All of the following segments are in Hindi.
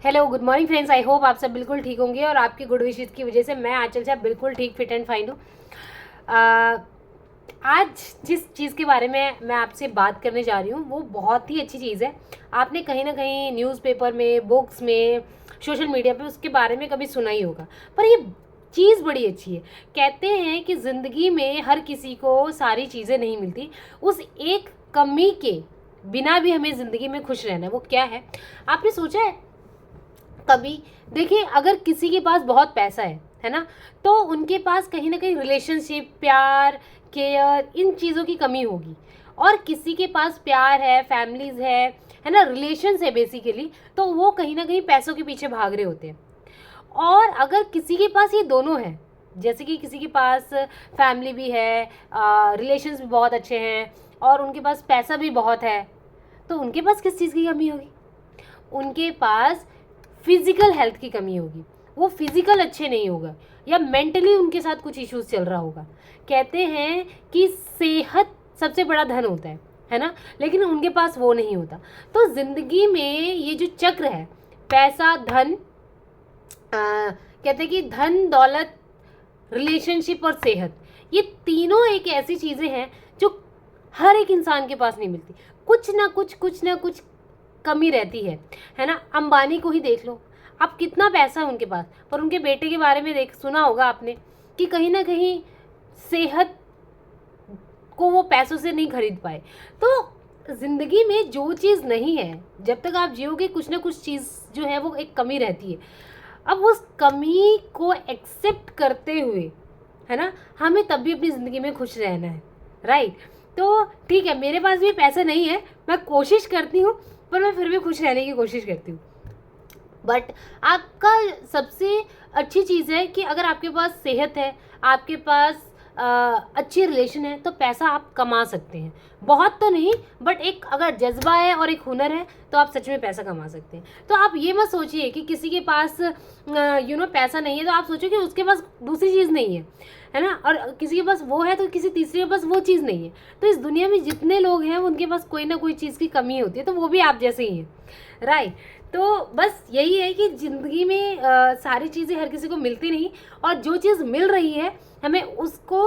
Hello good morning friends, I hope आप सब बिल्कुल ठीक होंगे और आपकी गुड विशेस की वजह से मैं आंचल साहब बिल्कुल ठीक फिट एंड फाइन हूँ। आज जिस चीज़ के बारे में मैं आपसे बात करने जा रही हूँ वो बहुत ही अच्छी चीज़ है। आपने कहीं ना कहीं न्यूज़पेपर में, बुक्स में, सोशल मीडिया पे उसके बारे में कभी सुना ही होगा, पर ये चीज़ बड़ी अच्छी है। कहते हैं कि ज़िंदगी में हर किसी को सारी चीज़ें नहीं मिलती, उस एक कमी के बिना भी हमें ज़िंदगी में खुश रहना है। वो क्या है, आपने सोचा है कभी? देखिए, अगर किसी के पास बहुत पैसा है ना, तो उनके पास कहीं ना कहीं रिलेशनशिप, प्यार, केयर, इन चीज़ों की कमी होगी। और किसी के पास प्यार है, फैमिलीज है ना, रिलेशंस है बेसिकली, तो वो कहीं ना कहीं पैसों के पीछे भाग रहे होते हैं। और अगर किसी के पास ये दोनों है, जैसे कि किसी के पास फैमिली भी है, रिलेशंस भी बहुत अच्छे हैं और उनके पास पैसा भी बहुत है, तो उनके पास किस चीज़ की कमी होगी? उनके पास फिजिकल हेल्थ की कमी होगी। वो फिजिकल अच्छे नहीं होगा या मेंटली उनके साथ कुछ इश्यूज चल रहा होगा। कहते हैं कि सेहत सबसे बड़ा धन होता है ना, लेकिन उनके पास वो नहीं होता। तो ज़िंदगी में ये जो चक्र है, पैसा, धन, कहते हैं कि धन, दौलत, रिलेशनशिप और सेहत, ये तीनों एक ऐसी चीज़ें हैं जो हर एक इंसान के पास नहीं मिलती। कुछ ना कुछ कमी रहती है ना। अंबानी को ही देख लो, अब कितना पैसा है उनके पास, पर उनके बेटे के बारे में सुना होगा आपने कि कहीं ना कहीं सेहत को वो पैसों से नहीं खरीद पाए। तो ज़िंदगी में जो चीज़ नहीं है, जब तक आप जियोगे कुछ ना कुछ चीज़ जो है वो एक कमी रहती है। अब उस कमी को एक्सेप्ट करते हुए, है ना, हमें तब भी अपनी ज़िंदगी में खुश रहना है, राइट। तो ठीक है, मेरे पास भी पैसा नहीं है, मैं कोशिश करती हूँ, पर मैं फिर भी खुश रहने की कोशिश करती हूँ। बट आपका सबसे अच्छी चीज़ है कि अगर आपके पास सेहत है, आपके पास अच्छी रिलेशन है, तो पैसा आप कमा सकते हैं। बहुत तो नहीं, बट एक अगर जज्बा है और एक हुनर है तो आप सच में पैसा कमा सकते हैं। तो आप ये मत सोचिए कि किसी के पास पैसा नहीं है तो आप सोचिए कि उसके पास दूसरी चीज़ नहीं है ना, और किसी के पास वो है तो किसी तीसरे के पास वो चीज़ नहीं है। तो इस दुनिया में जितने लोग हैं उनके पास कोई ना कोई चीज़ की कमी होती है, तो वो भी आप जैसे ही हैं, राइट। तो बस यही है कि ज़िंदगी में सारी चीज़ें हर किसी को मिलती नहीं, और जो चीज़ मिल रही है हमें उसको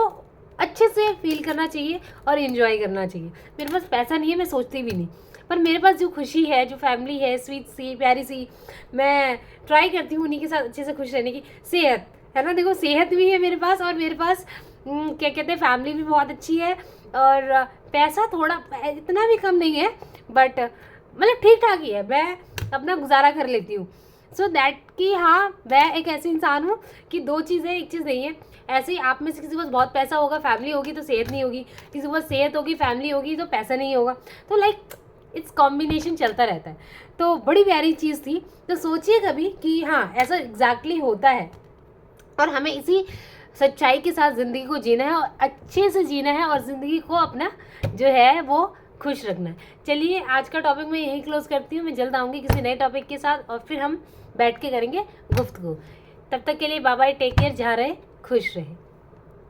अच्छे से फील करना चाहिए और इन्जॉय करना चाहिए। मेरे पास पैसा नहीं है, मैं सोचती भी नहीं, पर मेरे पास जो खुशी है, जो फैमिली है, स्वीट सी, प्यारी सी, मैं ट्राई करती हूँ उन्हीं के साथ अच्छे से खुश रहने की। सेहत है ना, देखो सेहत भी है मेरे पास, और मेरे पास क्या कहते हैं, फैमिली भी बहुत अच्छी है, और पैसा थोड़ा इतना भी कम नहीं है, बट मतलब ठीक ठाक ही है, मैं अपना गुजारा कर लेती हूँ। सो दैट कि हाँ, मैं एक ऐसी इंसान हूँ कि दो चीज़ें एक चीज़ नहीं है। ऐसे ही आप में से किसी के पास बहुत पैसा होगा, फैमिली होगी तो सेहत नहीं होगी, किसी के पास सेहत होगी, फैमिली होगी तो पैसा नहीं होगा। तो लाइक इट्स कॉम्बिनेशन चलता रहता है। तो बड़ी प्यारी चीज़ थी। तो सोचिए कभी कि हाँ, ऐसा एग्जैक्टली होता है, और हमें इसी सच्चाई के साथ ज़िंदगी को जीना है और अच्छे से जीना है, और ज़िंदगी को अपना जो है वो खुश रखना है। चलिए, आज का टॉपिक मैं यहीं क्लोज करती हूँ। मैं जल्द आऊँगी किसी नए टॉपिक के साथ, और फिर हम बैठ के करेंगे गुफ्तगू। तब तक के लिए बाय बाय, टेक केयर, जहाँ रहे खुश रहे।